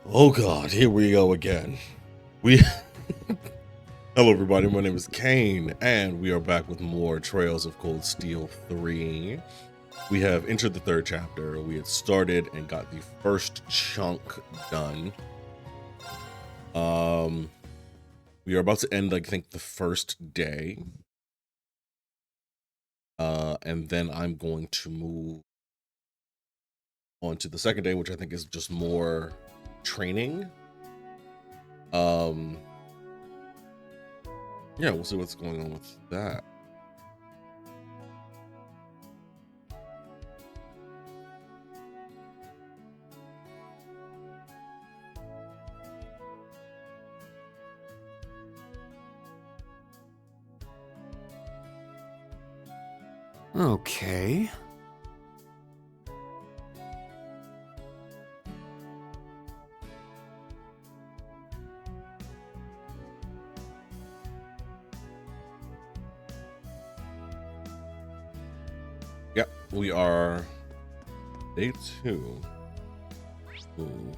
Oh God, here we go again. We Hello everybody, my name is Kane, and we are back with more Trails of Cold Steel 3. We have entered the third chapter. We had started and got the first chunk done. We are about to end, I think, the first day. And then I'm going to move on to the second day, which I think is just more training. Yeah, we'll see what's going on with that. Okay. Yep, we are day 2. Ooh.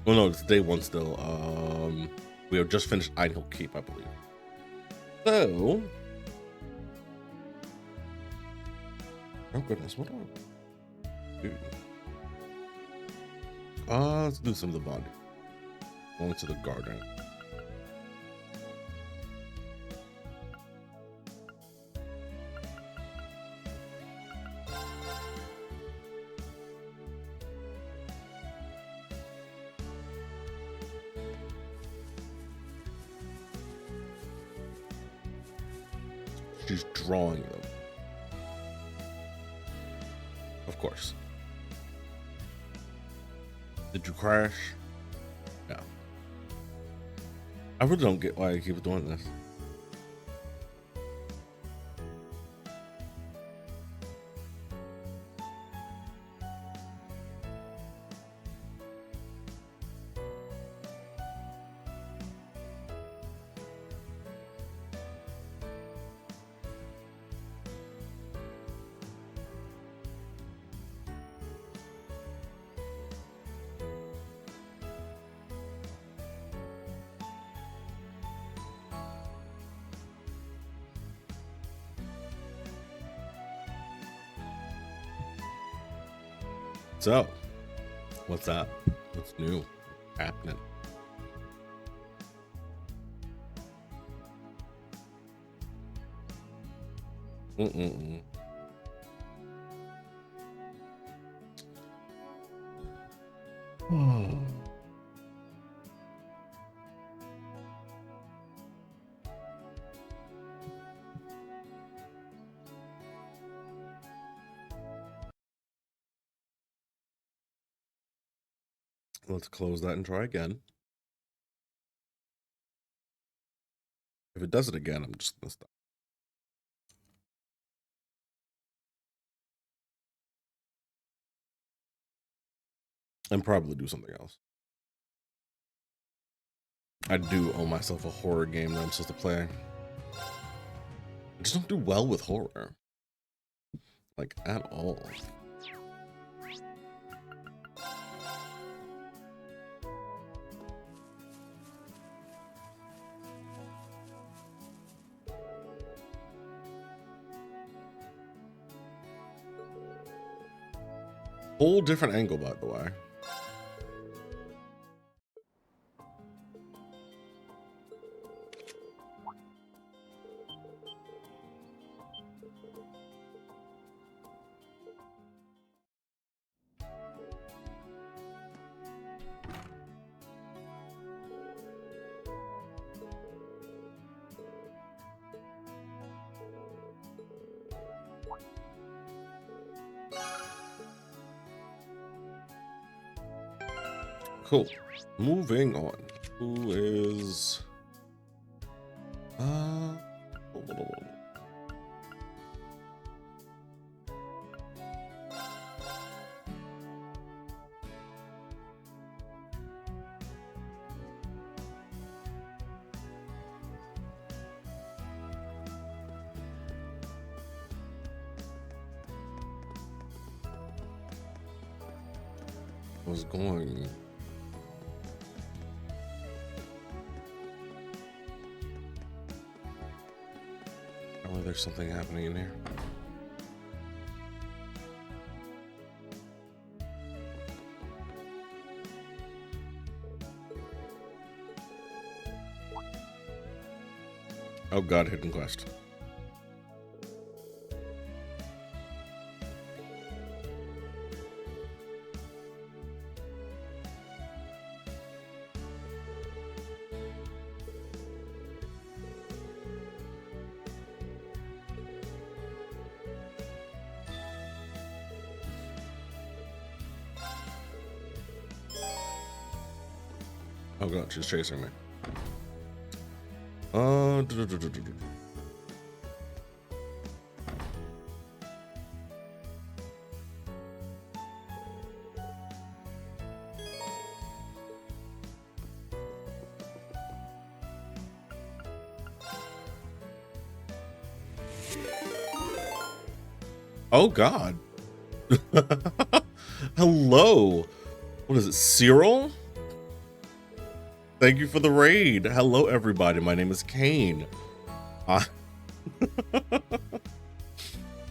Oh no, it's day 1 still. We have just finished Idle Keep, I believe. So, oh goodness, what do I do? Let's do some of the bonding. Going to the garden. She's drawing them. Of course. Did you crash? Yeah. I really don't get why I keep doing this. So, what's up? What's new? Happening? Let's close that and try again. If it does it again, I'm just gonna stop. And probably do something else. I do owe myself a horror game that I'm supposed to play. I just don't do well with horror. Like, at all. Whole different angle, by the way. Cool. Moving on. Who is... was going. Oh, there's something happening in here. Oh god, hidden quest. Oh god, she's chasing me. Oh god. Hello. What is it, Cyril? Thank you for the raid. Hello everybody, my name is Kane.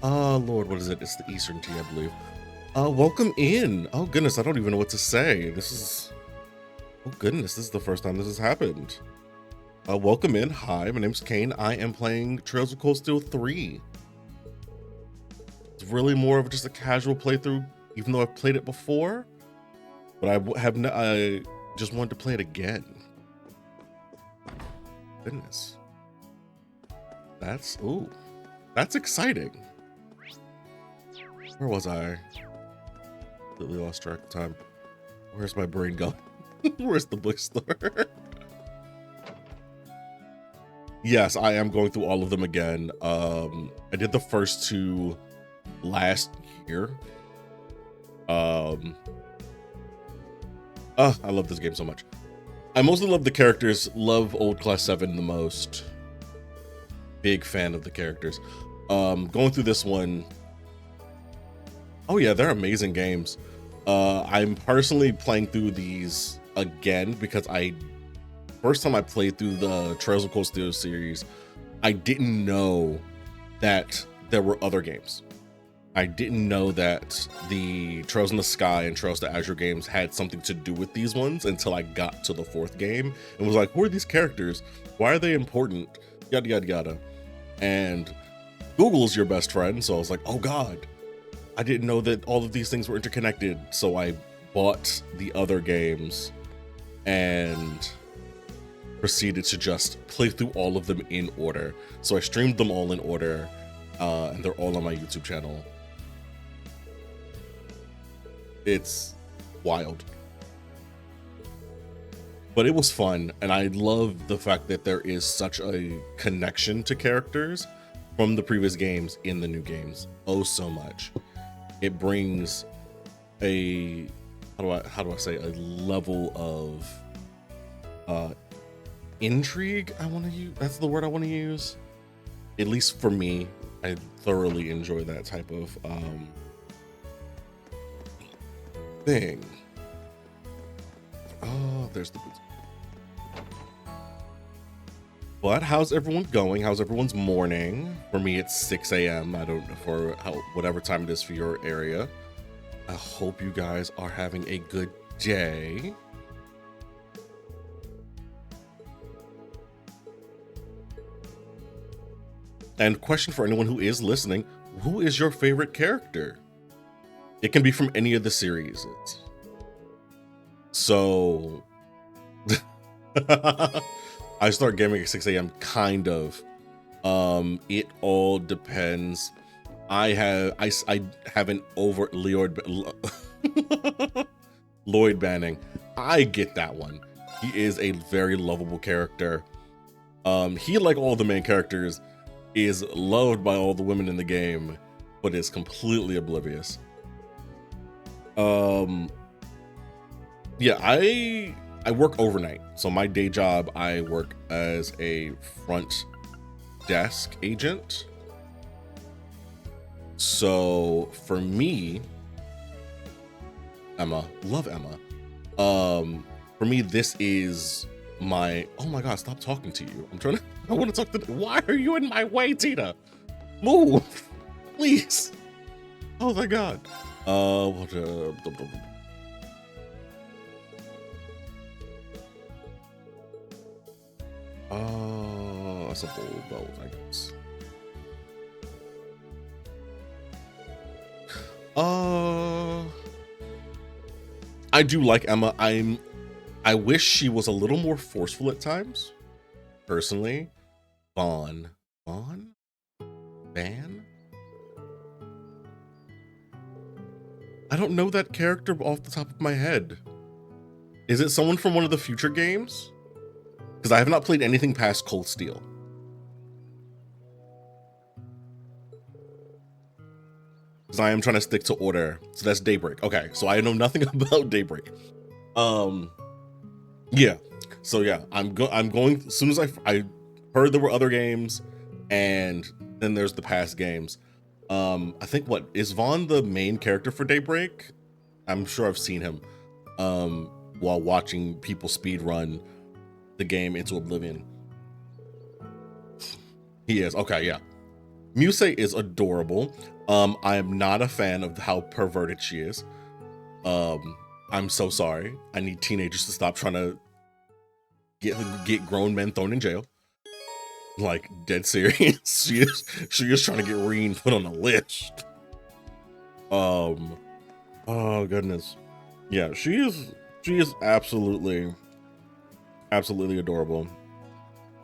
Oh Lord, what is it? It's the Eastern Tea, I believe. Welcome in. Oh goodness, I don't even know what to say. This is, oh goodness, this is the first time this has happened. Welcome in. Hi, my name's Kane. I am playing Trails of Cold Steel 3. It's really more of just a casual playthrough, even though I've played it before. But I just wanted to play it again. Goodness. That's exciting. Where was I? Completely lost track of time. Where's my brain going? Where's the bookstore? Yes, I am going through all of them again. I did the first two last year. I love this game so much. I mostly love the characters, love Old Class 7 the most. Big fan of the characters. Going through this one, oh yeah, they're amazing games. I'm personally playing through these again because first time I played through the Trails of Cold Steel series, I didn't know that there were other games. I didn't know that the Trails in the Sky and Trails to Azure games had something to do with these ones until I got to the fourth game and was like, who are these characters? Why are they important? Yada, yada, yada. And Google's your best friend. So I was like, oh God, I didn't know that all of these things were interconnected. So I bought the other games and proceeded to just play through all of them in order. So I streamed them all in order, and they're all on my YouTube channel. It's wild, but it was fun, and I love the fact that there is such a connection to characters from the previous games in the new games. Oh, so much. It brings a how do I say, a level of intrigue. I want to use, that's the word I want to use. At least for me, I thoroughly enjoy that type of thing. Oh, there's the boots. But how's everyone going? How's everyone's morning? For me, it's 6 a.m. I don't know for whatever time it is for your area. I hope you guys are having a good day. And question for anyone who is listening, who is your favorite character? It can be from any of the series. So I start gaming at 6 a.m. kind of. It all depends. I have an overt Lloyd banning. I get that one. He is a very lovable character. He, like all the main characters, is loved by all the women in the game, but is completely oblivious. Yeah, I work overnight. So my day job, I work as a front desk agent. So for me, Emma. Love Emma. For me, this is my, oh my God, stop talking to you. I want to talk to, why are you in my way, Tina? Move, please. Oh my God. That's a bold belt, I guess. I do like Emma. I wish she was a little more forceful at times. Personally, Van. I don't know that character off the top of my head. Is it someone from one of the future games? Because I have not played anything past Cold Steel. Because I am trying to stick to order. So that's Daybreak. Okay, so I know nothing about Daybreak. Yeah. So yeah, I'm going as soon as I heard there were other games, and then there's the past games. I think what is Vaughn the main character for Daybreak? I'm sure I've seen him while watching people speed run the game into oblivion. He is. Okay, yeah. Muse is adorable. I am not a fan of how perverted she is. I'm so sorry. I need teenagers to stop trying to get grown men thrown in jail. Like, dead serious. she is trying to get Rean put on a list. Oh goodness. Yeah, she is absolutely adorable.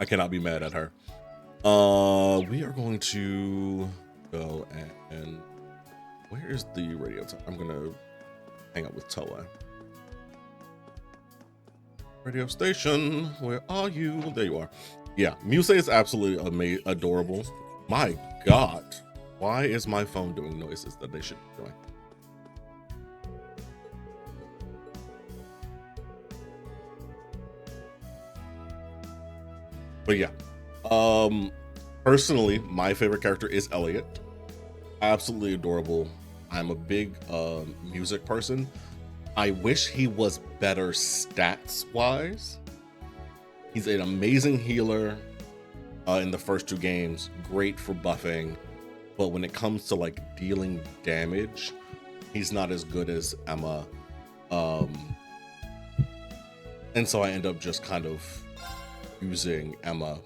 I cannot be mad at her. We are going to go and where is the radio time? I'm gonna hang out with Toa. Radio station, where are you? There you are. Yeah, Muse is absolutely adorable. My God, why is my phone doing noises that they should be doing? But yeah, personally, my favorite character is Elliot. Absolutely adorable. I'm a big music person. I wish he was better stats wise. He's an amazing healer in the first two games, great for buffing, but when it comes to like dealing damage, he's not as good as Emma. And so I end up just kind of using Emma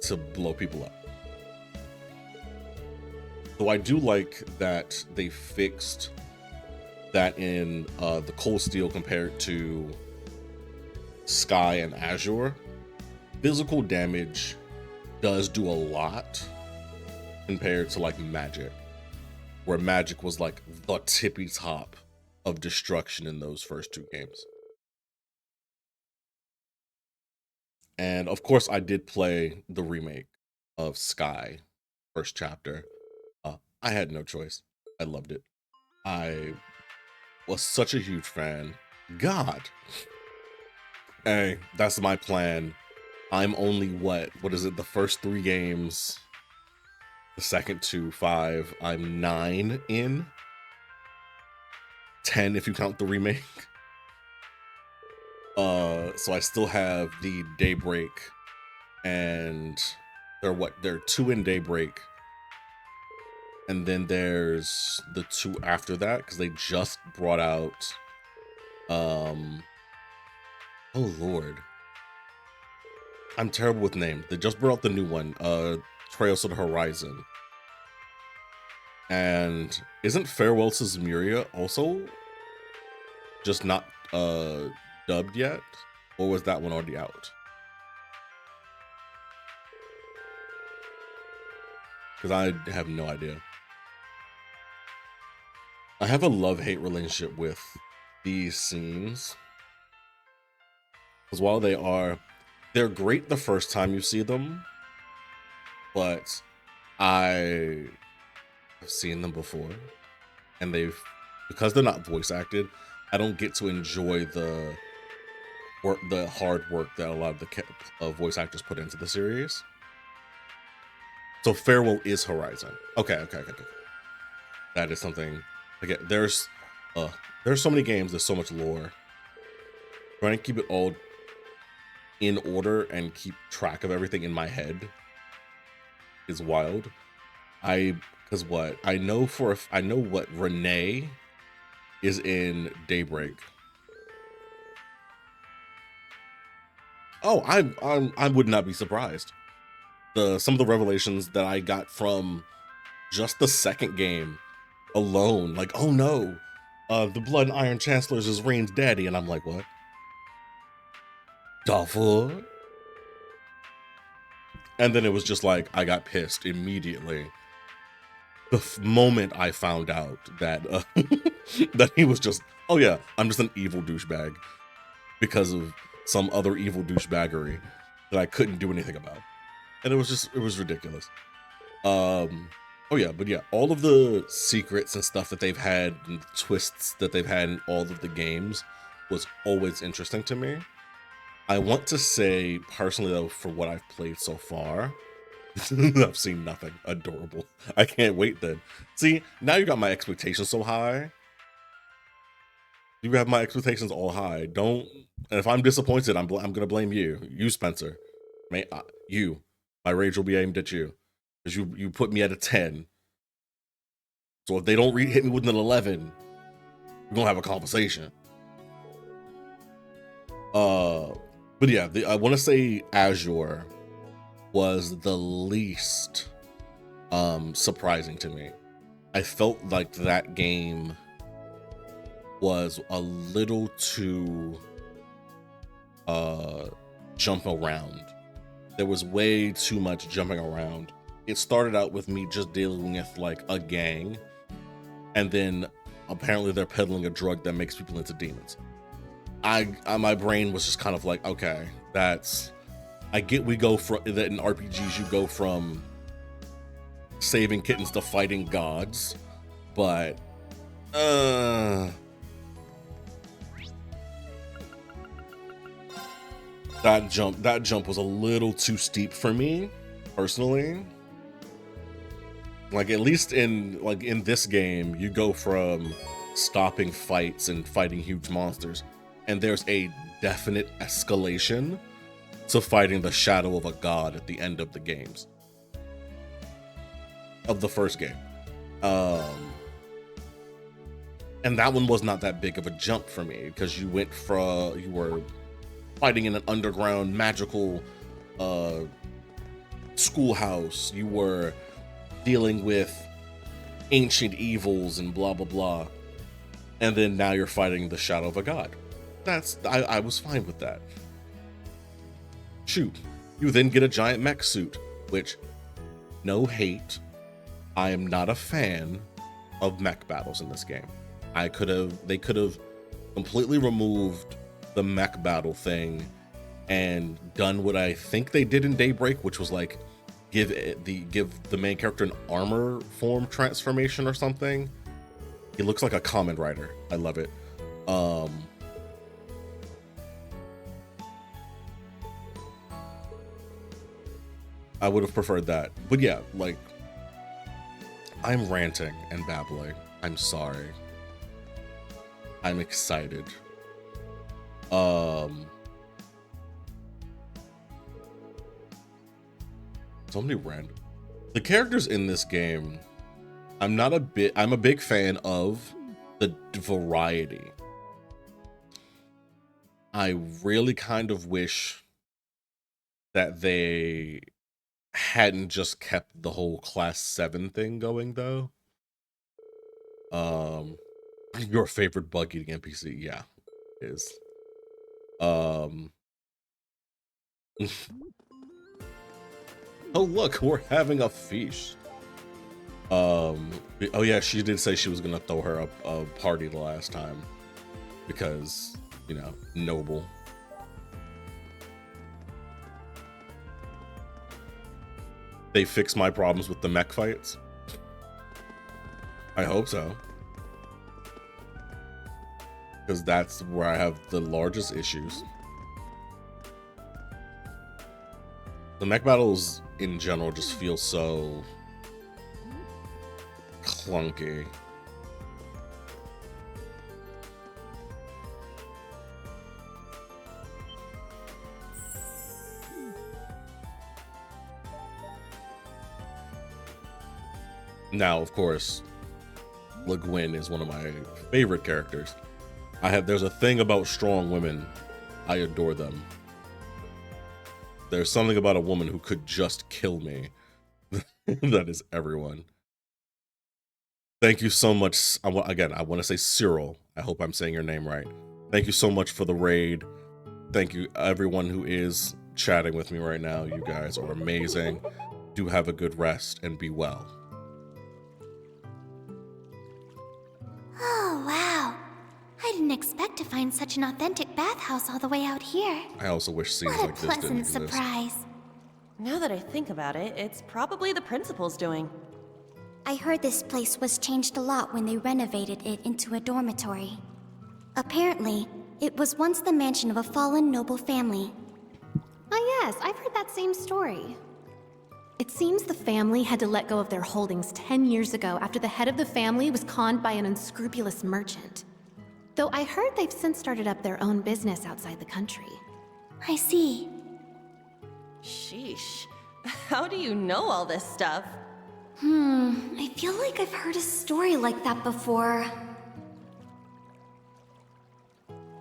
to blow people up. So I do like that they fixed that in the Cold Steel compared to Sky and Azure. Physical damage does do a lot compared to like Magic, where Magic was like the tippy top of destruction in those first two games. And of course, I did play the remake of Sky, first chapter. I had no choice. I loved it. I was such a huge fan. God. Hey, that's my plan. I'm only what is it? The first three games, the second 5. I'm 9 in. 10 if you count the remake. So I still have the Daybreak, and they're 2 in Daybreak, and then there's the 2 after that because they just brought out oh Lord, I'm terrible with names. They just brought out the new one, Trails of the Horizon. And isn't Farewell to Zemuria also just not dubbed yet? Or was that one already out? Because I have no idea. I have a love-hate relationship with these scenes. Because while they're great the first time you see them, but I have seen them before, and because they're not voice acted, I don't get to enjoy the hard work that a lot of the voice actors put into the series. So Farewell is Horizon. Okay. That is something. Again, there's There's so many games, there's so much lore. Trying to keep it all in order and keep track of everything in my head is wild. Because what I know I know what Renee is in Daybreak. Oh, I would not be surprised. Some of the revelations that I got from just the second game alone, like, oh no, the Blood and Iron Chancellors is Rean's daddy, and I'm like, what? The fuck? And then it was just like, I got pissed immediately. The moment I found out that that he was just, oh yeah, I'm just an evil douchebag because of some other evil douchebaggery that I couldn't do anything about. And it was ridiculous. Oh yeah, but yeah, all of the secrets and stuff that they've had and twists that they've had in all of the games was always interesting to me. I want to say personally though, for what I've played so far, I've seen nothing. Adorable. I can't wait then. See, now you got my expectations so high. You have my expectations all high. Don't, and if I'm disappointed, I'm gonna blame you. You, Spencer. You. My rage will be aimed at you. Because you put me at a 10. So if they don't hit me with an 11, we're gonna have a conversation. But yeah, I want to say Azure was the least surprising to me. I felt like that game was a little too jump around. There was way too much jumping around. It started out with me just dealing with like a gang, and then apparently they're peddling a drug that makes people into demons. My brain was just kind of like, okay, I get we go from that in RPGs, you go from saving kittens to fighting gods, but that jump was a little too steep for me personally. Like, at least in this game, you go from stopping fights and fighting huge monsters, and there's a definite escalation to fighting the shadow of a god at the end of the games. Of the first game. And that one was not that big of a jump for me, because you were fighting in an underground magical schoolhouse. You were dealing with ancient evils and blah blah blah, and then now you're fighting the shadow of a god. I was fine with that. Shoot, you then get a giant mech suit, which, no hate, I am not a fan of mech battles in this game. They could have completely removed the mech battle thing and done what I think they did in Daybreak, which was like give the main character an armor form transformation or something. He looks like a Kamen Rider. I love it. I would have preferred that. But yeah, like, I'm ranting and babbling. I'm sorry. I'm excited. So many random. The characters in this game, I'm a big fan of the variety. I really kind of wish that they hadn't just kept the whole class 7 thing going though. Your favorite bug eating NPC, yeah, is. Oh look, we're having a feast. Oh yeah, she did say she was gonna throw her a party the last time because, you know, noble. They fix my problems with the mech fights? I hope so. Because that's where I have the largest issues. The mech battles in general just feel so clunky. Now, of course, Le Guin is one of my favorite characters. There's a thing about strong women. I adore them. There's something about a woman who could just kill me. That is everyone. Thank you so much. Again, I want to say Cyril. I hope I'm saying your name right. Thank you so much for the raid. Thank you, everyone who is chatting with me right now. You guys are amazing. Do have a good rest and be well. Oh, wow. I didn't expect to find such an authentic bathhouse all the way out here. I also wish scenes What a like this didn't pleasant exist. surprise. Now that I think about it, it's probably the principal's doing. I heard this place was changed a lot when they renovated it into a dormitory. Apparently, it was once the mansion of a fallen noble family. Ah yes, I've heard that same story. It seems the family had to let go of their holdings 10 years ago after the head of the family was conned by an unscrupulous merchant. Though I heard they've since started up their own business outside the country. I see. Sheesh. How do you know all this stuff? I feel like I've heard a story like that before.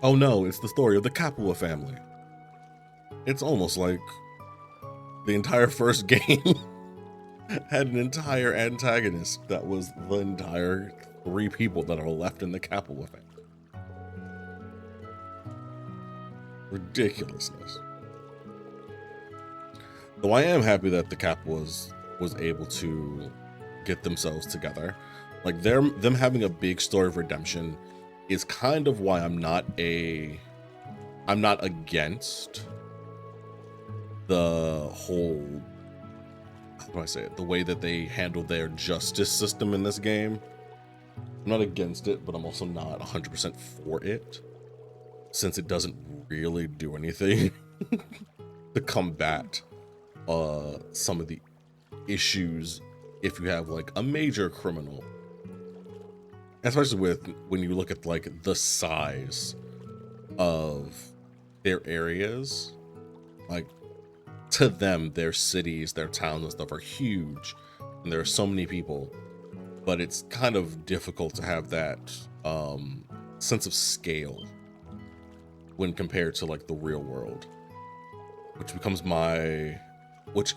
Oh no, it's the story of the Capua family. It's almost like the entire first game had an entire antagonist that was the entire 3 people that are left in the Capua family. Ridiculousness. Though I am happy that the Capuas was able to get themselves together. Like them having a big story of redemption is kind of why I'm not against the whole, how do I say it, the way that they handle their justice system in this game. I'm not against it, but I'm also not 100% for it, since it doesn't really do anything to combat some of the issues if you have like a major criminal, especially when you look at like the size of their areas. Like, to them, their cities, their towns and stuff are huge, and there are so many people, but it's kind of difficult to have that sense of scale when compared to like the real world, which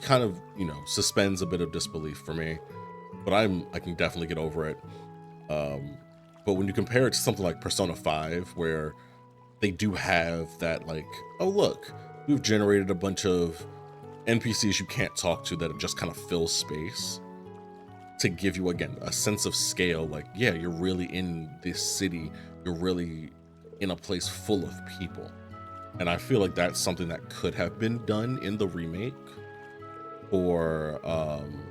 kind of, you know, suspends a bit of disbelief for me, but I can definitely get over it. But when you compare it to something like Persona 5, where they do have that, like, oh look, we've generated a bunch of NPCs you can't talk to that just kind of fill space to give you, again, a sense of scale. Like, yeah, you're really in this city, you're really in a place full of people. And I feel like that's something that could have been done in the remake for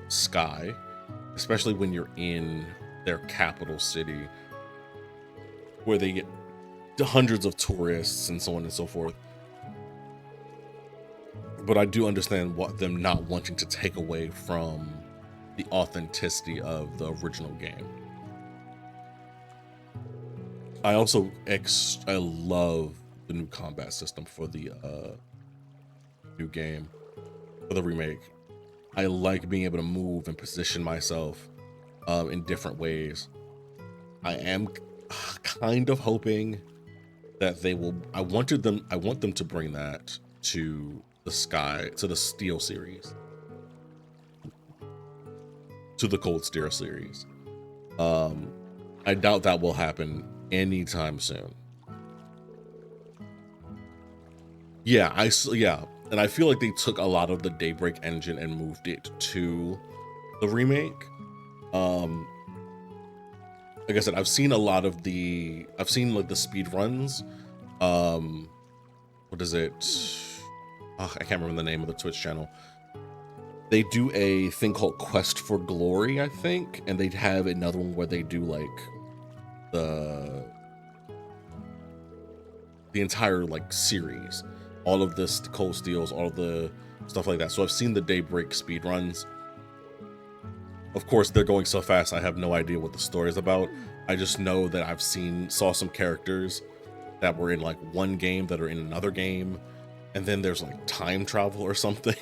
Sky, especially when you're in their capital city where they get hundreds of tourists and so on and so forth. But I do understand them not wanting to take away from the authenticity of the original game. I also I love the new combat system for the new game, for the remake. I like being able to move and position myself in different ways. I am kind of hoping that they will. I want them to bring that to the Steel series, to the Cold Steel series. I doubt that will happen anytime soon. Yeah, and I feel like they took a lot of the Daybreak engine and moved it to the remake. Like I said, I've seen like the speed runs. What is it? Oh, I can't remember the name of the Twitch channel. They do a thing called Quest for Glory, I think, and they have another one where they do like the entire like series, all of this Cold Steels, all of the stuff like that. So I've seen the Daybreak speed runs. Of course, they're going so fast, I have no idea what the story is about. I just know that I've saw some characters that were in like one game that are in another game, and then there's like time travel or something.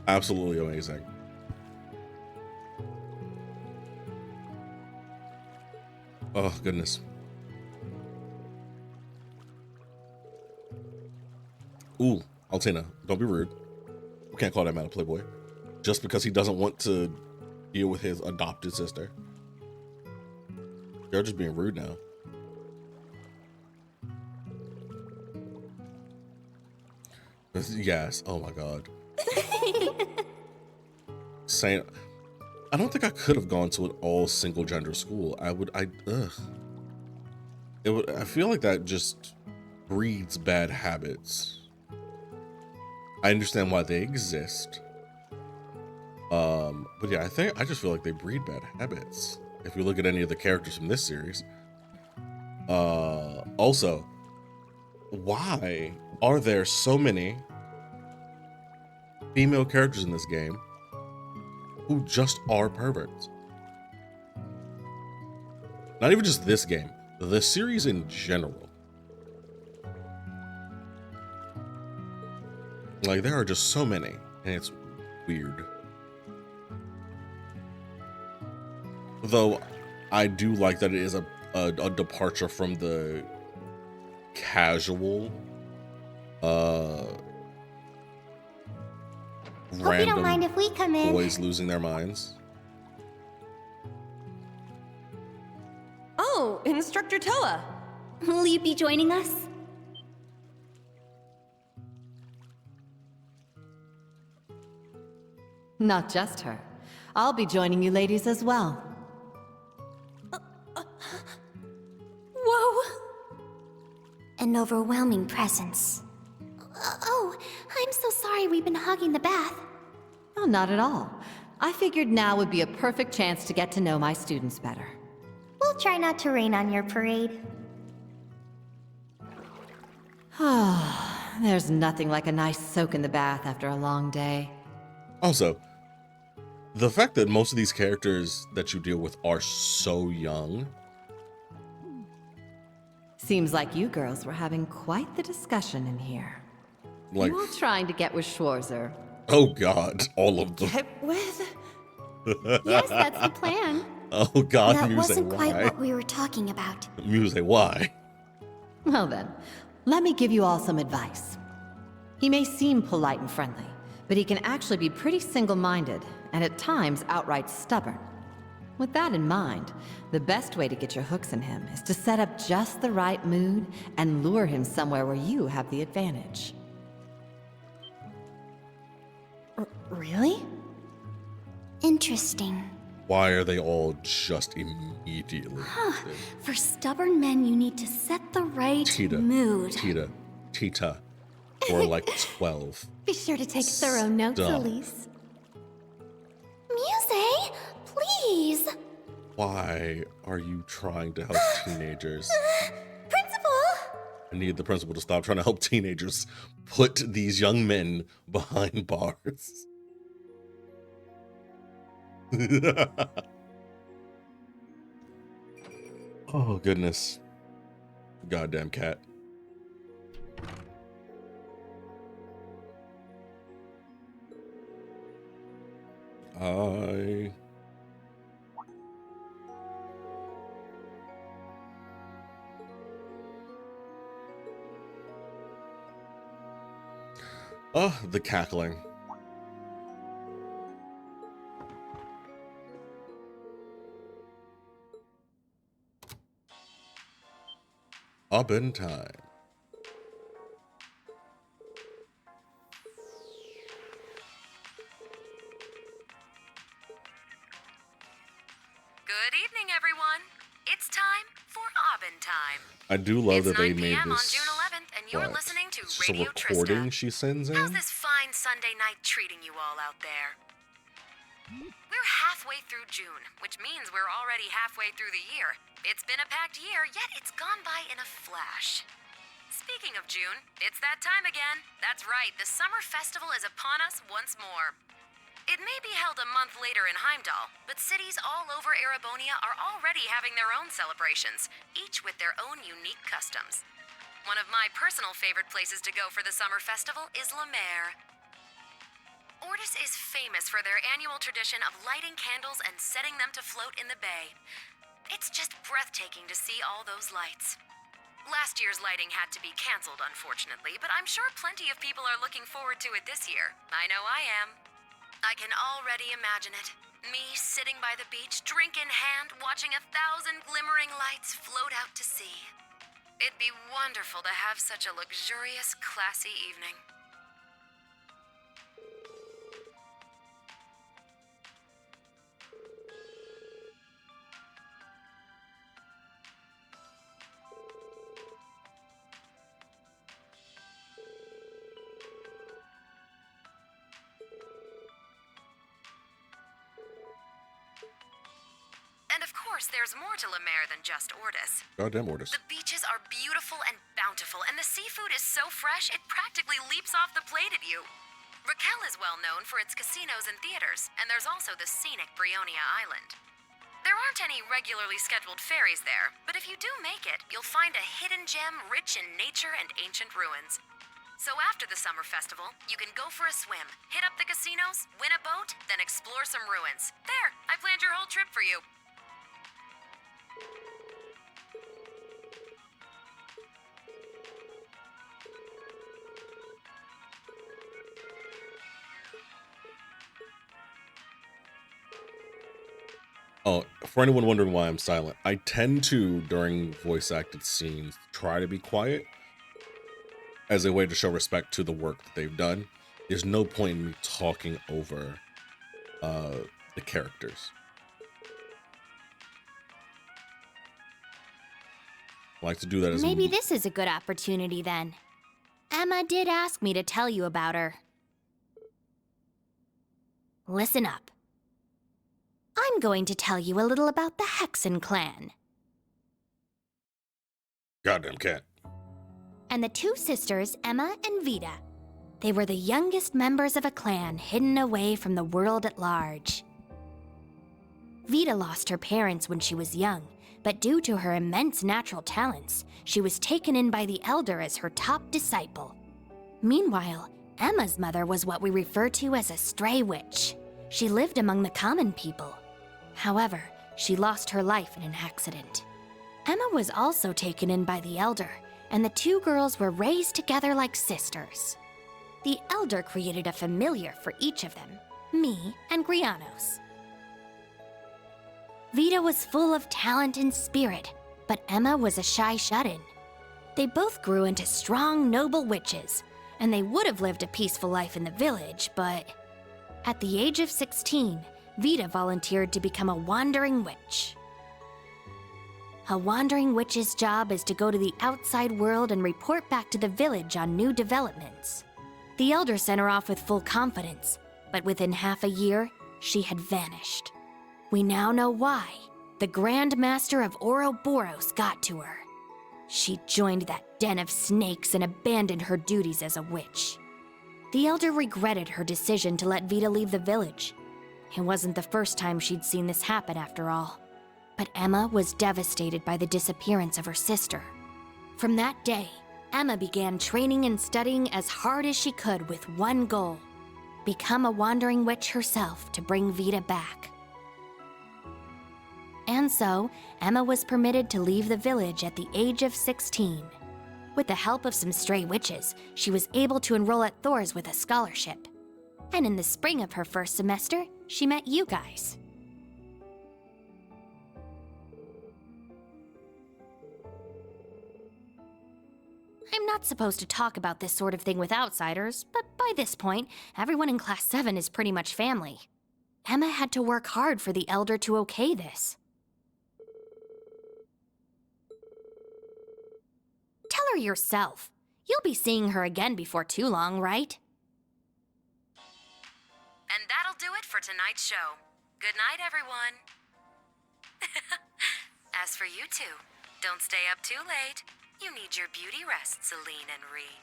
Absolutely amazing. Oh, goodness. Ooh, Altina, don't be rude. We can't call that man a playboy. Just because he doesn't want to deal with his adopted sister. You're just being rude now. Yes. Oh my God. Saying, I don't think I could have gone to an all single gender school. I feel like that just breeds bad habits. I understand why they exist. But yeah, I just feel like they breed bad habits. If you look at any of the characters from this series. Also, why are there so many female characters in this game who just are perverts? Not even just this game, the series in general. Like, there are just so many, and it's weird. Though, I do like that it is a departure from the casual, Hope you don't mind if we come in. boys losing their minds. Oh, Instructor Toa. Will you be joining us? Not just her. I'll be joining you ladies as well. Whoa! An overwhelming presence. Oh, I'm so sorry we've been hogging the bath. Oh, not at all. I figured now would be a perfect chance to get to know my students better. We'll try not to rain on your parade. There's nothing like a nice soak in the bath after a long day. Also, the fact that most of these characters that you deal with are so young. Seems like you girls were having quite the discussion in here. Like, You all trying to get with Schwarzer. oh God, all of them. Get with? Yes, that's the plan. Oh God, That Muse, wasn't quite why? what we were talking about. Muse, why? Well then, let me give you all some advice. He may seem polite and friendly, but he can actually be pretty single-minded, and at times outright stubborn. With that in mind, the best way to get your hooks in him is to set up just the right mood and lure him somewhere where you have the advantage. Really? Interesting. Why are they all just immediately? interested? For stubborn men, you need to set the right mood. Tita, or like 12. Be sure to take thorough notes, Stop. Elise. Muse, please. Why are you trying to help teenagers? Principal! I need the principal to stop trying to help teenagers put these young men behind bars. Oh, goodness. Goddamn cat. Oh, the cackling. Up in time. Good evening, everyone. It's time for Aubin time. I do love It's that they 9 made p.m. on this. June 11th, and you're what? listening to It's just a Radio recording Trista. she sends in. How's this fine Sunday night treating you all out there? We're halfway through June, which means we're already halfway through the year. It's been a packed year, yet it's gone by in a flash. Speaking of June, it's that time again. That's right, the summer festival is upon us once more. It may be held a month later in Heimdall, but cities all over Erebonia are already having their own celebrations, each with their own unique customs. One of my personal favorite places to go for the summer festival is La Mer. Ortis is famous for their annual tradition of lighting candles and setting them to float in the bay. It's just breathtaking to see all those lights. Last year's lighting had to be canceled, unfortunately, but I'm sure plenty of people are looking forward to it this year. I know I am. I can already imagine it. Me sitting by the beach, drink in hand, watching 1,000 glimmering lights float out to sea. It'd be wonderful to have such a luxurious, classy evening. And of course, there's more to La Mer than just Ordis. Goddamn Ordis. The beaches are beautiful and bountiful, and the seafood is so fresh it practically leaps off the plate at you. Raquel is well known for its casinos and theaters, and there's also the scenic Brionia Island. There aren't any regularly scheduled ferries there, but if you do make it, you'll find a hidden gem rich in nature and ancient ruins. So after the summer festival, you can go for a swim, hit up the casinos, win a boat, then explore some ruins. There, I planned your whole trip for you. Oh, for anyone wondering why I'm silent, I tend to, during voice acted scenes, try to be quiet as a way to show respect to the work that they've done. There's no point in me talking over the characters. I like to do that as Maybe this is a good opportunity then. Emma did ask me to tell you about her. Listen up. I'm going to tell you a little about the Hexen clan. goddamn cat. And the two sisters, Emma and Vida. They were the youngest members of a clan hidden away from the world at large. Vida lost her parents when she was young, but due to her immense natural talents, she was taken in by the Elder as her top disciple. Meanwhile, Emma's mother was what we refer to as a stray witch. She lived among the common people. However, she lost her life in an accident. Emma was also taken in by the Elder, and the two girls were raised together like sisters. The Elder created a familiar for each of them, me and Grianos. Vida was full of talent and spirit, but Emma was a shy shut-in. They both grew into strong, noble witches, and they would have lived a peaceful life in the village, but at the age of 16, Vida volunteered to become a wandering witch. A wandering witch's job is to go to the outside world and report back to the village on new developments. The Elder sent her off with full confidence, but within half a year, she had vanished. We now know why. The Grand Master of Ouroboros got to her. She joined that den of snakes and abandoned her duties as a witch. The Elder regretted her decision to let Vida leave the village. It wasn't the first time she'd seen this happen, after all. But Emma was devastated by the disappearance of her sister. From that day, Emma began training and studying as hard as she could with one goal: become a wandering witch herself to bring Vida back. And so, Emma was permitted to leave the village at the age of 16. With the help of some stray witches, she was able to enroll at Thors with a scholarship. And in the spring of her first semester, she met you guys. I'm not supposed to talk about this sort of thing with outsiders, but by this point, everyone in Class 7 is pretty much family. Emma had to work hard for the Elder to okay this. Tell her yourself. You'll be seeing her again before too long, right? And that'll do it for tonight's show. Good night, everyone. As for you two, don't stay up too late. You need your beauty rest, Celine and Rean.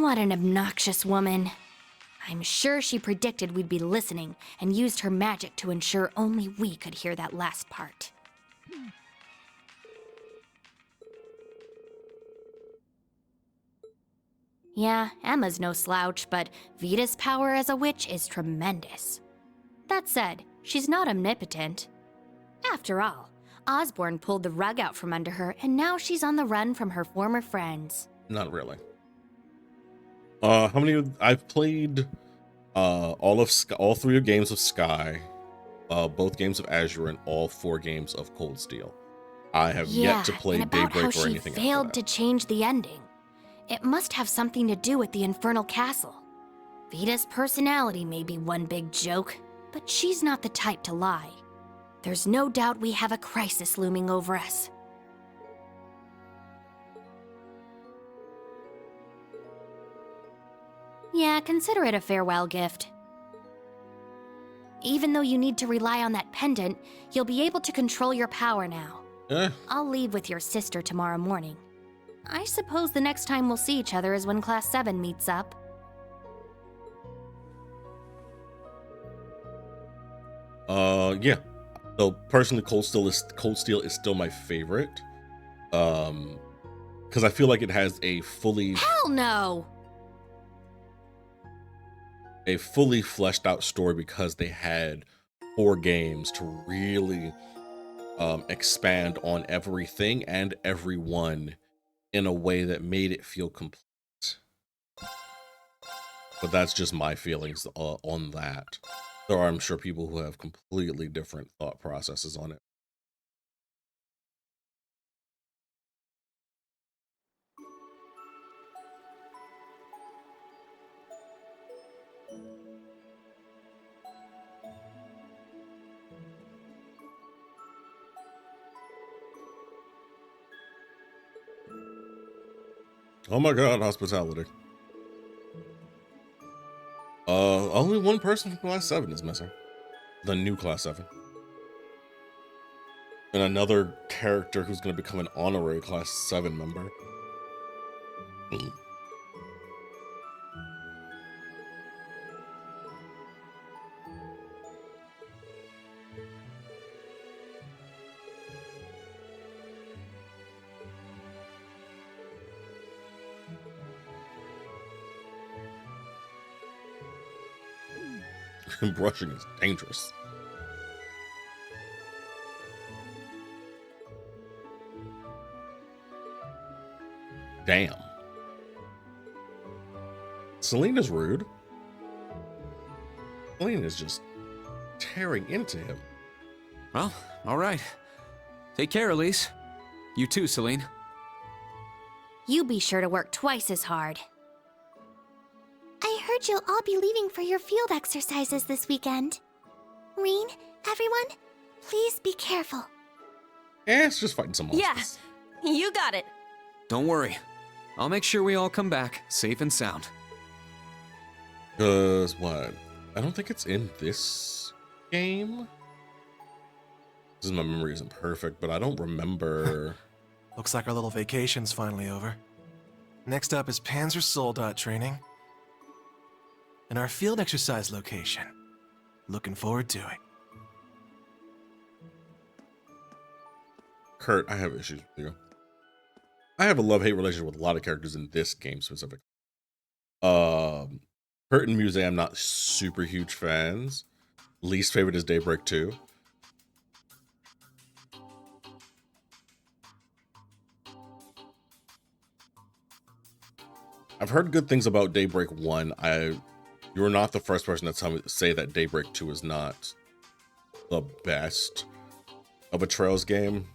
What an obnoxious woman. I'm sure she predicted we'd be listening and used her magic to ensure only we could hear that last part. Yeah, Emma's no slouch, but Vida's power as a witch is tremendous. That said, she's not omnipotent. After all, Osborne pulled the rug out from under her, and now she's on the run from her former friends. Not really. How many? I've played all 3 games of Sky, both games of Azure, and all 4 games of Cold Steel. I have yet to play and about Daybreak how or she anything failed after to change the ending. It must have something to do with the Infernal Castle. Vita's personality may be one big joke, but she's not the type to lie. There's no doubt we have a crisis looming over us. Yeah, consider it a farewell gift. Even though you need to rely on that pendant, you'll be able to control your power now. that. I'll leave with your sister tomorrow morning. I suppose the next time we'll see each other is when Class 7 meets up. Yeah. So personally, Cold Steel is still my favorite. Because I feel like it has a fully Hell no! fleshed out story, because they had 4 games to really expand on everything and everyone in a way that made it feel complete. But that's just my feelings on that. There are, I'm sure, people who have completely different thought processes on it. Oh my god, hospitality. Only one person from Class 7 is missing. The new Class 7. And another character who's going to become an honorary Class 7 member. Brushing is dangerous. Damn. Selena's rude. Selena's just tearing into him. Well, all right. Take care, Elise. You too, Celine. You be sure to work twice as hard. I heard you'll all be leaving for your field exercises this weekend. Rean, everyone, please be careful. It's just fighting some monsters. Yeah, you got it. Don't worry. I'll make sure we all come back safe and sound. Cause what? I don't think it's in this game. This is, my memory isn't perfect, but I don't remember. Looks like our little vacation's finally over. Next up is Panzer Soldat training and our field exercise location. Looking forward to it. Kurt, I have issues with you. I have a love-hate relationship with a lot of characters in this game specifically. Kurt and Muse, I'm not super huge fans. Least favorite is Daybreak 2. I've heard good things about Daybreak 1. You're not the first person to say that Daybreak 2 is not the best of a Trails game.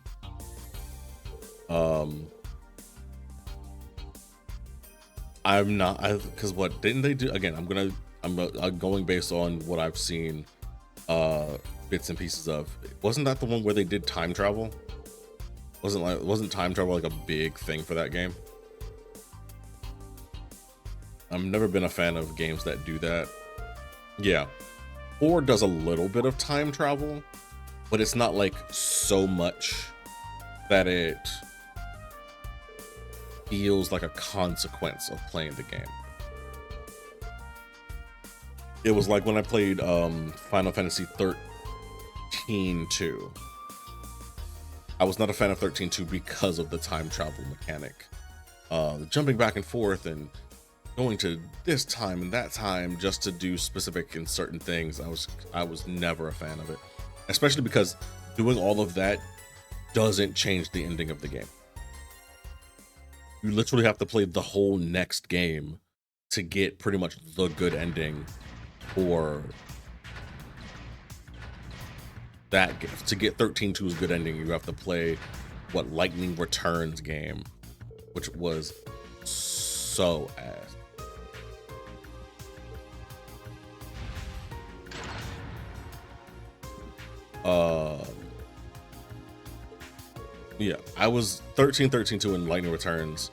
I'm not, because what didn't they do? Again, I'm going based on what I've seen bits and pieces of. Wasn't that the one where they did time travel? Wasn't time travel like a big thing for that game? I've never been a fan of games that do that. Yeah. 4 does a little bit of time travel, but it's not like so much that it feels like a consequence of playing the game. It was like when I played Final Fantasy 13-2. I was not a fan of 13-2 because of the time travel mechanic. Jumping back and forth and going to this time and that time just to do specific and certain things, I was never a fan of it, especially because doing all of that doesn't change the ending of the game. You literally have to play the whole next game to get pretty much the good ending, or that to get 13-2's good ending, you have to play what Lightning Returns game, which was so ass. Yeah, I was 13-2 in Lightning Returns.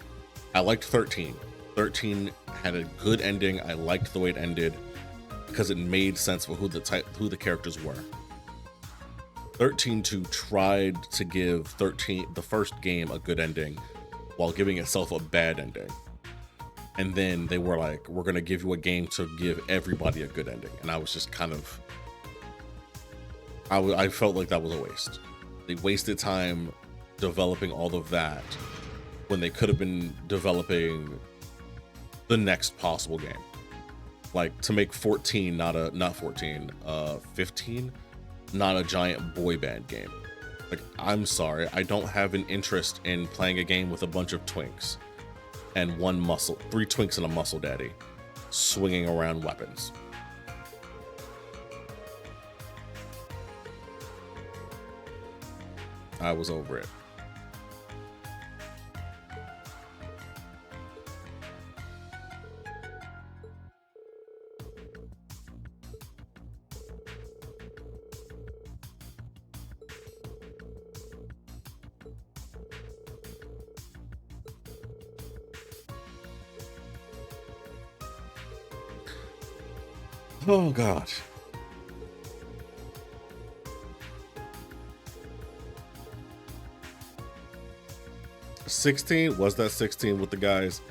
I liked 13. 13 had a good ending. I liked the way it ended because it made sense for who the characters were. 13-2 tried to give the first game a good ending while giving itself a bad ending. And then they were like, we're going to give you a game to give everybody a good ending. And I was just kind of, I felt like that was a waste. They wasted time developing all of that when they could have been developing the next possible game. Like, to make 15 not a giant boy band game. Like, I'm sorry, I don't have an interest in playing a game with a bunch of twinks and three twinks and a muscle daddy swinging around weapons. I was over it. Oh God. $16? Was that 16 with the guys?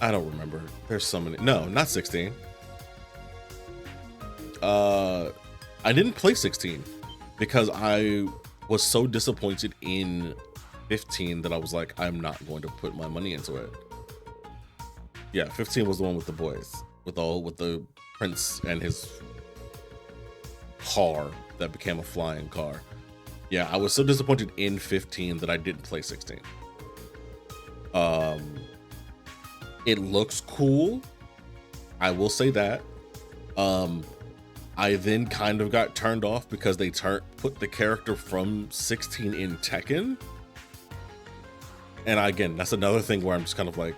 I don't remember. There's so many. No, not 16. I didn't play 16 because I was so disappointed in 15 that I was like, I'm not going to put my money into it. Yeah, 15 was the one with the boys, with the prince and his car that became a flying car. Yeah, I was so disappointed in 15 that I didn't play 16. It looks cool, I will say that. I then kind of got turned off because they put the character from 16 in Tekken. And again, that's another thing where I'm just kind of like,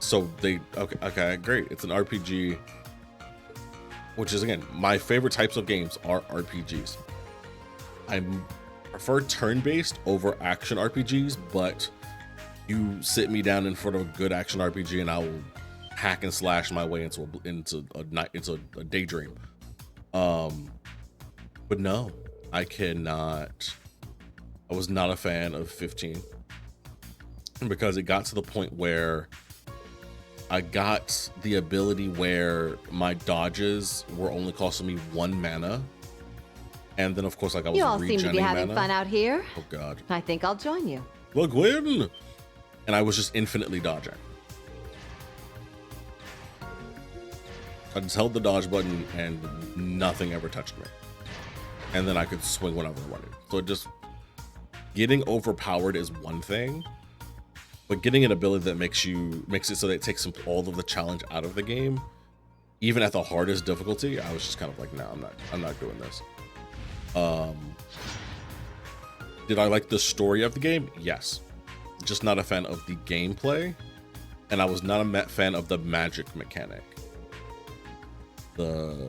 so okay, great. It's an RPG, which is, again, my favorite types of games are RPGs. I prefer turn-based over action RPGs, but you sit me down in front of a good action RPG and I will hack and slash my way into a daydream. But no, I was not a fan of 15 because it got to the point where I got the ability where my dodges were only costing me 1 mana. And then, of course, like, I was You all seem to be having mana. fun out here. Oh God. I think I'll join you. Look, win! And I was just infinitely dodging. I just held the dodge button and nothing ever touched me. And then I could swing whenever I wanted. So getting overpowered is one thing, but getting an ability that makes it so that it takes all of the challenge out of the game, even at the hardest difficulty, I was just kind of like, no, I'm not doing this. Did I like the story of the game? Yes. Just not a fan of the gameplay, and I was not a fan of the magic mechanic. I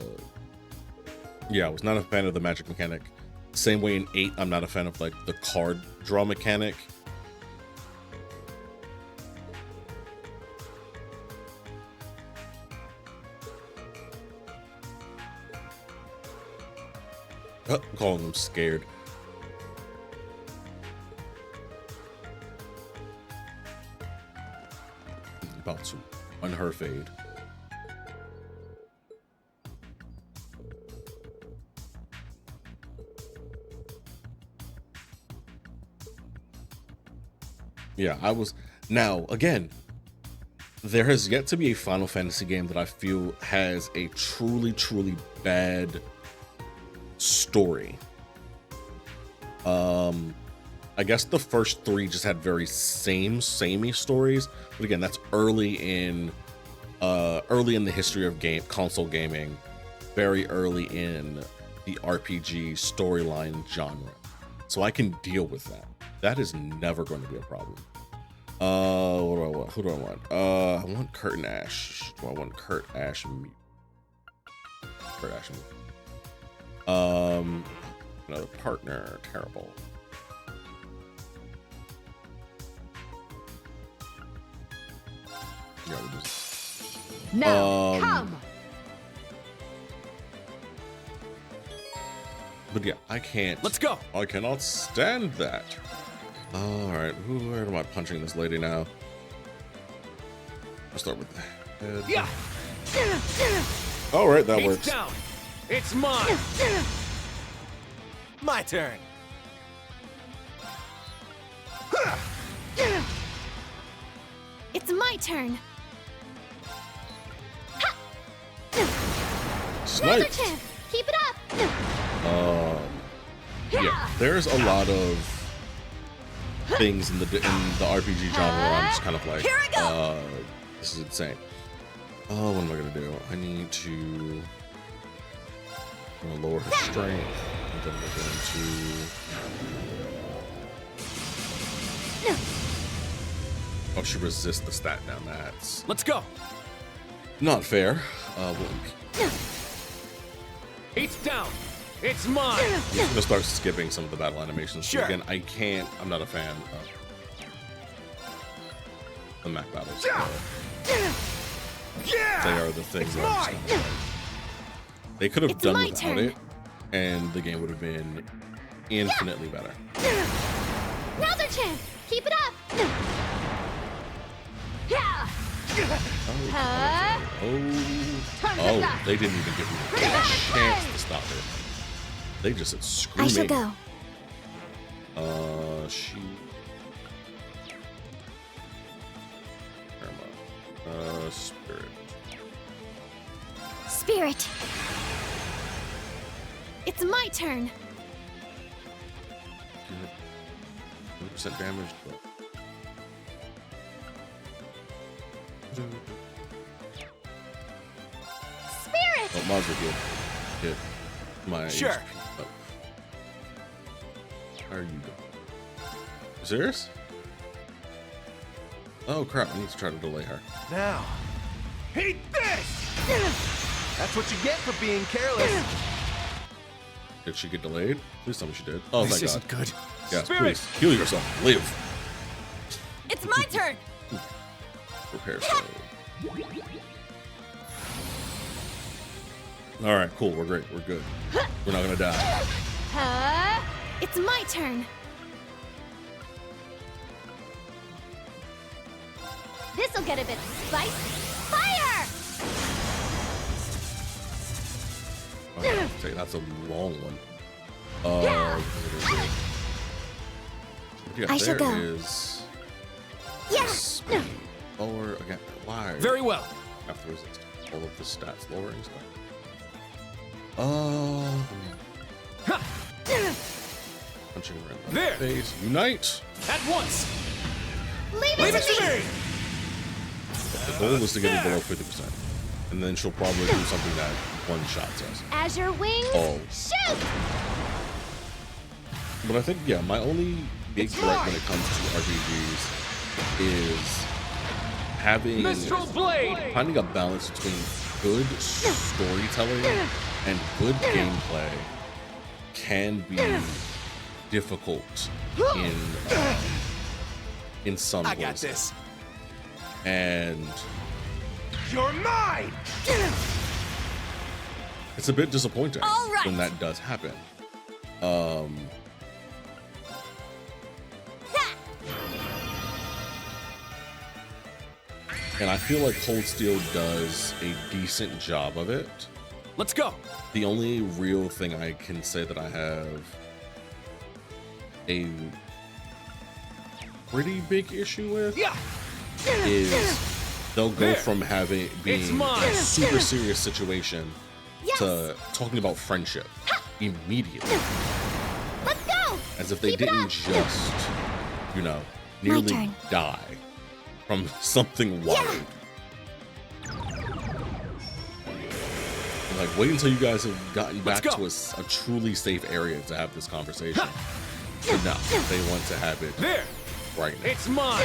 was not a fan of the magic mechanic. Same way in 8, I'm not a fan of like the card draw mechanic. Oh, I'm calling them scared. About to unher fade. Yeah, I was. Now, again, there has yet to be a Final Fantasy game that I feel has a truly, truly bad story. I guess the first 3 just had very samey stories, but again, that's early in the history of console gaming, very early in the RPG storyline genre. So I can deal with that. That is never going to be a problem. What do I want? Who do I want? I want Kurt and Ash. Do I want Kurt, Ash, and me? Kurt, Ash, and me. Another partner. Terrible. Yeah, we'll just. Now, come! But yeah, I can't. Let's go. I cannot stand that. All right, where am I punching this lady now? I'll start with the head. Yeah. All right, that It's works. down. It's mine. My turn. It's my turn. Sniped. Chance. Keep it up. Yeah, there's a lot of things in the RPG genre where I'm just kind of like, this is insane. Oh, what am I gonna do? I need to lower her strength, and then we're going to. Oh, she resists the stat down. That's Let's go. not fair. It's down. It's mine. I'm gonna start skipping some of the battle animations. Sure. Again, I'm not a fan of the Mac battles. They are the things that I'm just kind of like, they could have done my without turn. it, and the game would have been infinitely better. Another chance. Keep it up. Oh, they didn't even give me a chance to stop it. They just said, screw I me. shall go. She. Spirit. Spirit. It's my turn. 100% damage, but. Spirit. Oh, might as well get my Sure. HP up. How are you doing? You serious? Oh crap, I need to try to delay her. Now, eat this! That's what you get for being careless. Did she get delayed? Please tell me she did. Oh, This thank God. isn't good. Yes, Spirit. please. Heal yourself. Live. It's my turn. Repair save. Alright, cool. We're great. We're good. We're not gonna die. It's my turn. This'll get a bit spicy. Fire! Okay, that's a long one. Yeah, I shall there go. is Yeah. speed. Lower again. Why? Very well. Have to resist all of the stats lowering stuff. Punching her in the There. face. Unite. At once. Leave Leave it it to me. The goal is to get it below 50%, and then she'll probably do something that one-shots us. Azure wings. Oh. Shoot! But I think, yeah, my only big gripe when it comes to RPGs is having Mistral Blade. finding a balance between good storytelling and good gameplay can be difficult in some I got places. this. And You're mine! it's a bit disappointing All right. when that does happen. And I feel like Cold Steel does a decent job of it. Let's go. The only real thing I can say that I have a pretty big issue with Yeah. is they'll go from being a super serious situation Yes. to talking about friendship immediately. Let's go. As if they Keep it didn't up. just, you know, nearly turn. die from something wild. Like, wait until you guys have gotten back to a truly safe area to have this conversation. But no, they want to have it right now. It's mine.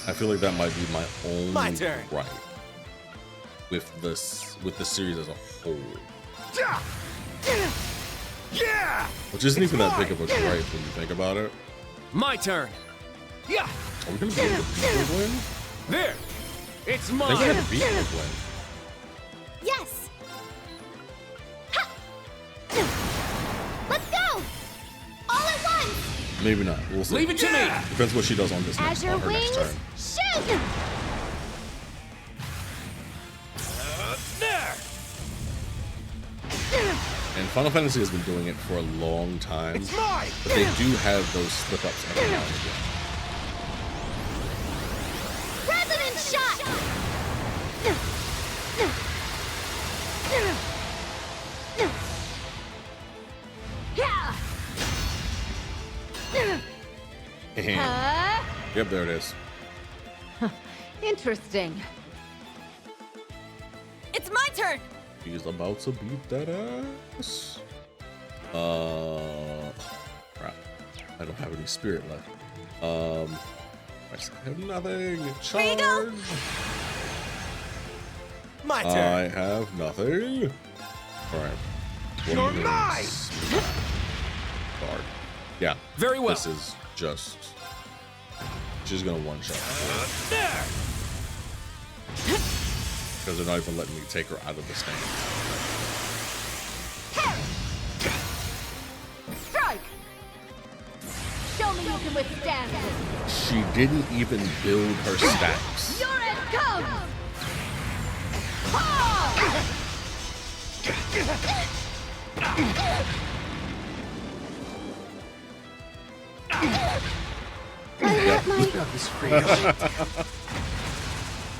I feel like that might be my only turn. right with the series as a whole. Yeah. Which isn't even that big of a gripe when you think about it. My turn. Yeah. Are we gonna be able to beat the win? There. It's I think we're mine. gonna beat the win. Yes. Ha! Let's go. All at once. Maybe not. We'll see. Leave it to me. Depends what she does on this As next, your on her next wings turn. shoot. There. And Final Fantasy has been doing it for a long time, It's mine. but they do have those slip-ups every now and again. President shot. Yep, there it is. Interesting. It's my turn! He's about to beat that ass. Crap. I don't have any spirit left. I have nothing. Charge. you go. My turn. I have nothing. All right. You're mine. Guard. Yeah. Very well. This is just. She's gonna one shot. There. Because they're not even letting me take her out of the stand. Strike! Show me you can withstand this. She didn't even build her stacks. Your end comes!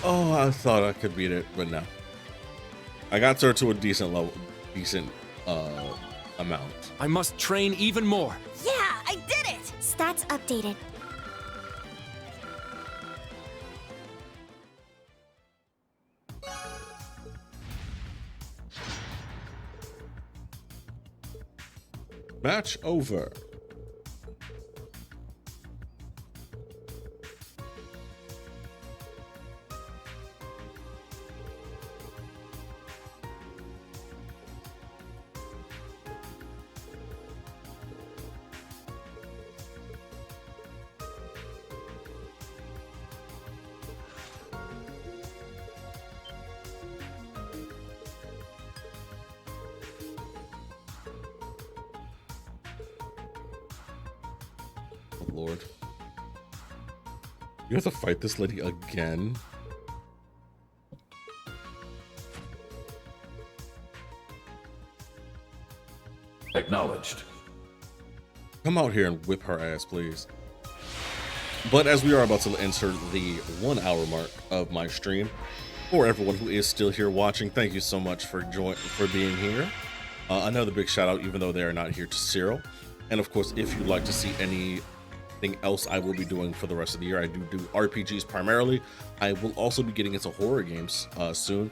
Oh, I thought I could beat it, but no. I got her to a decent level, amount. I must train even more. Yeah, I did it. Stats updated. Match over. Lord. You have to fight this lady again? Acknowledged. Come out here and whip her ass, please. But as we are about to enter the 1 hour mark of my stream, for everyone who is still here watching, thank you so much for being here. Another big shout out, even though they are not here, to Cyril. And of course, if you'd like to see anything else I will be doing for the rest of the year, I do RPGs primarily. I will also be getting into horror games soon.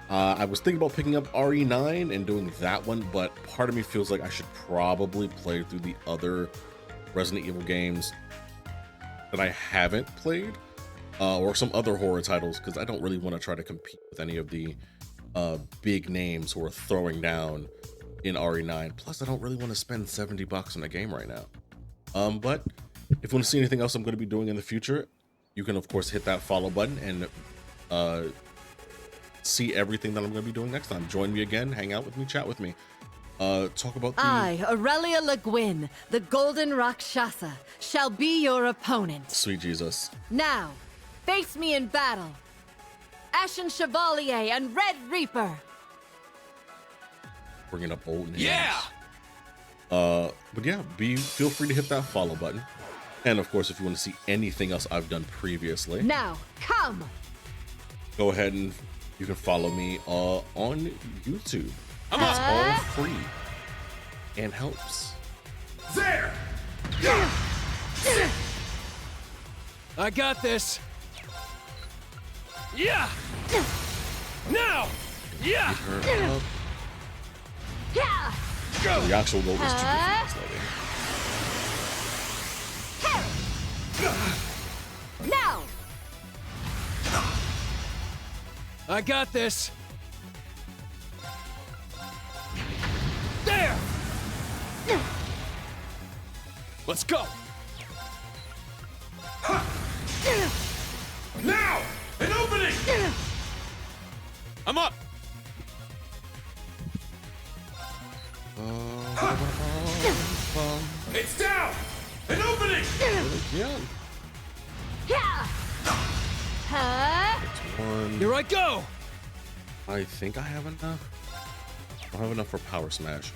I was thinking about picking up RE9 and doing that one, but part of me feels like I should probably play through the other Resident Evil games that I haven't played, or some other horror titles, because I don't really want to try to compete with any of the big names who are throwing down in RE9. Plus, I don't really want to spend $70 on a game right now. But if you want to see anything else I'm going to be doing in the future, you can of course hit that follow button and see everything that I'm going to be doing next time. Join me again, hang out with me, chat with me, talk about the... I, Aurelia Le Guin, the Golden Rakshasa, shall be your opponent. Sweet Jesus. Now, face me in battle. Ashen Chevalier and Red Reaper. Bringing up old names. Yeah. But yeah, feel free to hit that follow button. And of course, if you want to see anything else I've done previously, Now, come! go ahead and you can follow me on YouTube. It's all free and helps. There! I got this. Yeah! Now! Yeah! Get her up. So the actual goal is to defeat this lady. Now! I got this. There! Let's go! Now! An opening! I'm up! It's down! An opening! Again. One. Here I go! I think I have enough. I don't have enough for Power Smash.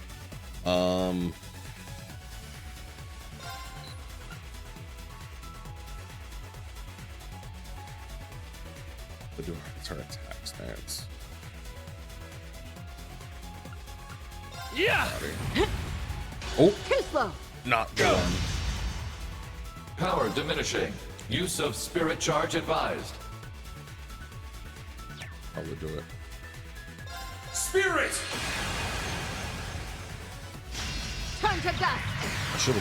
Let's do her attack stance. Yeah! Oh, Too slow! not good. Power diminishing. Use of spirit charge advised. Probably do it. Spirit! Turn to dust! I should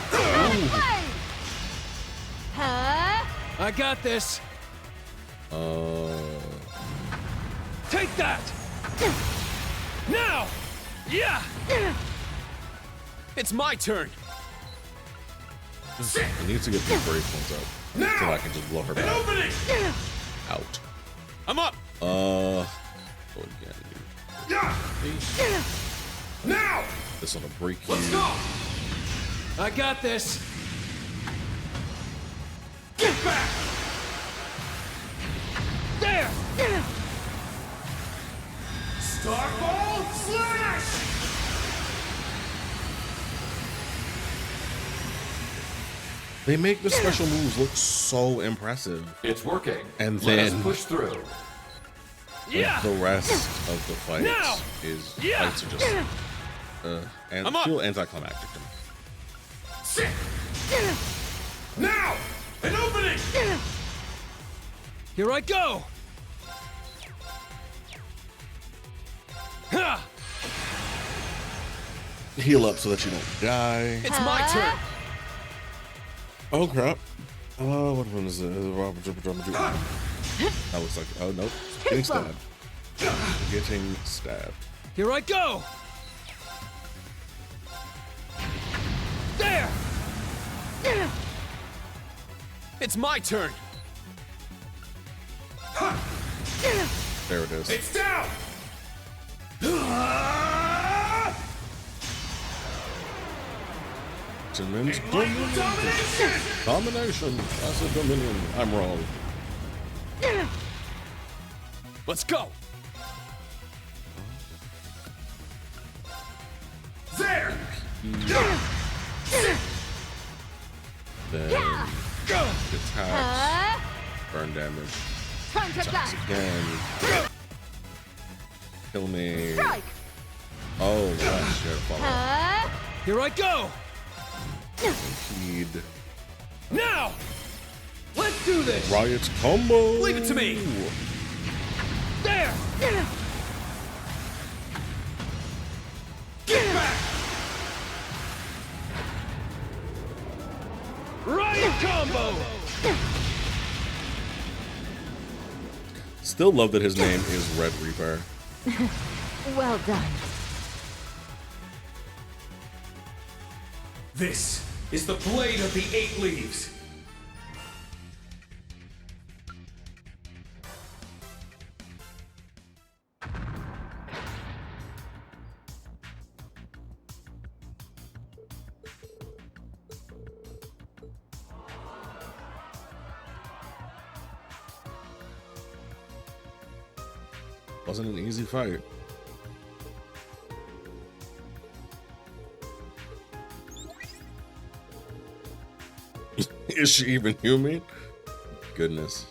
have. I got this. Take that! Now! Yeah! It's my turn. I need to get the brave points up so I can just blow her An back opening! out. I'm up. Go again. Yeah! Now! This one will break you. Let's go! I got this. Get back! There! Starball slash! They make the special moves look so impressive, It's working. and Let us then push through. Yeah! the rest of the fights Now! is Yeah! fights are just and I'm up. feel anticlimactic to me. Sit! Now! An opening! Here I go. Ha! Heal up so that you don't die. It's my turn. Oh crap! What one is it? That looks like. Oh nope! Getting stabbed. Getting stabbed. Here I go. There. It's my turn. There it is. It's down! Domination! Domination! That's a dominion. I'm wrong. Let's go. There! Then Go. attacks. Burn damage. Turn to Attacks dust! again. Kill me. Strike! Oh, that shit. Follow. Here I go. Impede. Now. Let's do this. Riot combo. Leave it to me. There. Get back! Riot combo. Still love that his name is Red Reaper. Well done. This is the blade of the 8 leaves. Wasn't an easy fight. Is she even human? Goodness.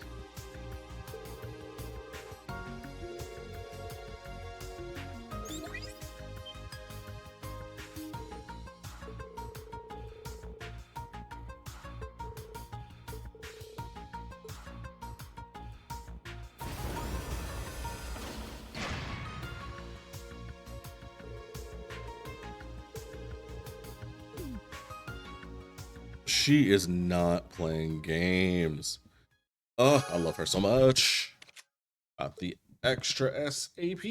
She is not playing games. Oh, I love her so much. Got the extra SAP.